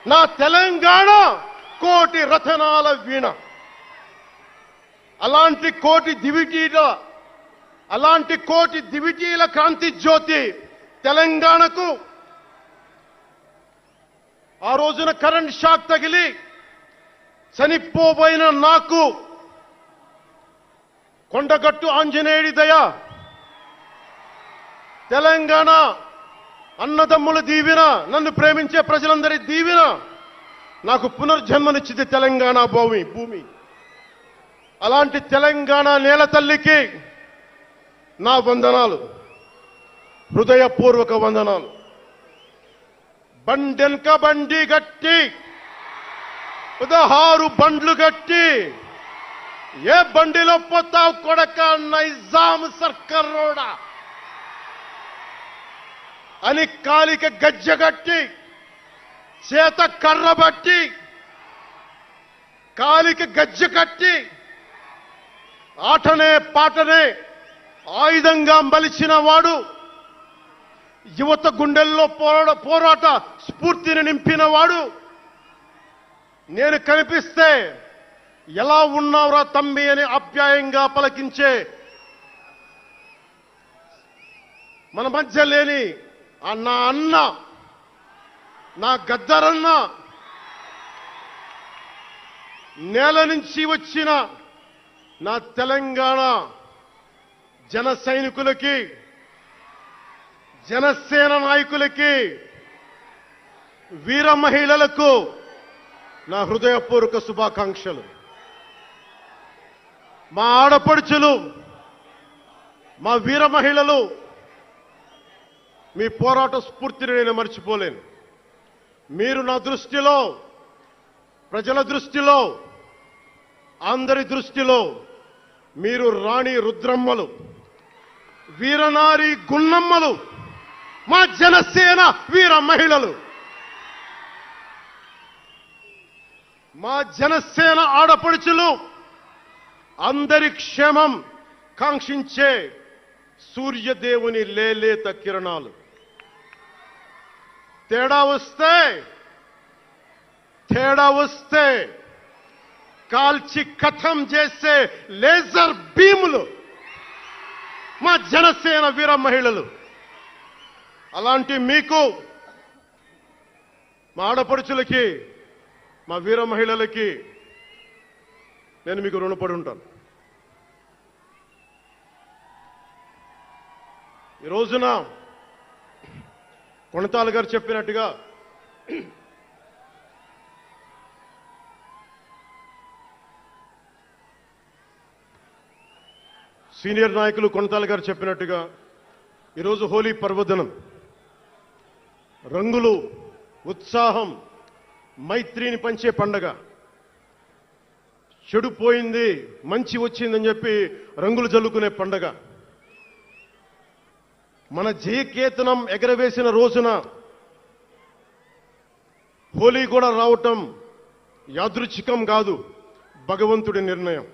నా తెలంగాణ కోటి రతనాల వీణ. అలాంటి కోటి దివిటీల క్రాంతి జ్యోతి తెలంగాణకు ఆ రోజున కరెంట్ షాక్ తగిలి చనిపోబోయిన నాకు కొండగట్టు ఆంజనేయుడి దయ, తెలంగాణ అన్నదమ్ముల దీవెన, నన్ను ప్రేమించే ప్రజలందరి దీవెన నాకు పునర్జన్మనిచ్చింది తెలంగాణ భూమి. అలాంటి తెలంగాణ నేల తల్లికి నా వందనాలు, హృదయపూర్వక వందనాలు. బండెనక బండి గట్టి 16 బండ్లు గట్టి ఏ బండిలో పోతావు కొడక నైజాం సర్కారోడా అని కాలిక గజ్జగట్టి చేత కర్రబట్టి కాలిక గజ్జ కట్టి ఆటనే పాటనే ఆయుధంగా మలిచిన వాడు, యువత గుండెల్లో పోరాట స్ఫూర్తిని నింపిన వాడు, నేను కనిపిస్తే ఎలా ఉన్నావురా తమ్మి అని ఆప్యాయంగా పలకించే మన మధ్య లేని నా అన్న, నా గద్దరన్న, నేల నుంచి వచ్చిన నా తెలంగాణ జన సైనికులకి, జనసేన నాయకులకి, వీర మహిళలకు నా హృదయపూర్వక శుభాకాంక్షలు. మా ఆడపడుచులు, మా వీర మహిళలు, మీ పోరాట స్ఫూర్తిని నేను మర్చిపోలేను. మీరు నా దృష్టిలో, ప్రజల దృష్టిలో, అందరి దృష్టిలో మీరు రాణి రుద్రమ్మలు, వీరనారి గున్నమ్మలు, మా జనసేన వీర మహిళలు. మా జనసేన ఆడపడుచులు అందరి క్షేమం కాంక్షించే సూర్యదేవుని లేలేత కిరణాలు. తేడా వస్తే కాల్చి కథం చేసే లేజర్ బీములు మా జనసేన వీర మహిళలు. అలాంటి మీకు, మా ఆడపడుచులకి, మా వీర మహిళలకి నేను మీకు రుణపడి ఉంటాను. ఈ రోజున కొణతాల గారు చెప్పినట్టుగా సీనియర్ నాయకులు కొణతాల గారు చెప్పినట్టుగా ఈరోజు హోలీ పర్వదినం. రంగులు, ఉత్సాహం, మైత్రిని పంచే పండగ. చెడు పోయింది, మంచి వచ్చిందని చెప్పి రంగులు జల్లుకునే పండగ. మన జయకేతనం ఎగరవేసిన రోజున హోలీ కూడా రావటం యాదృచ్ఛికం కాదు, భగవంతుడి నిర్ణయం.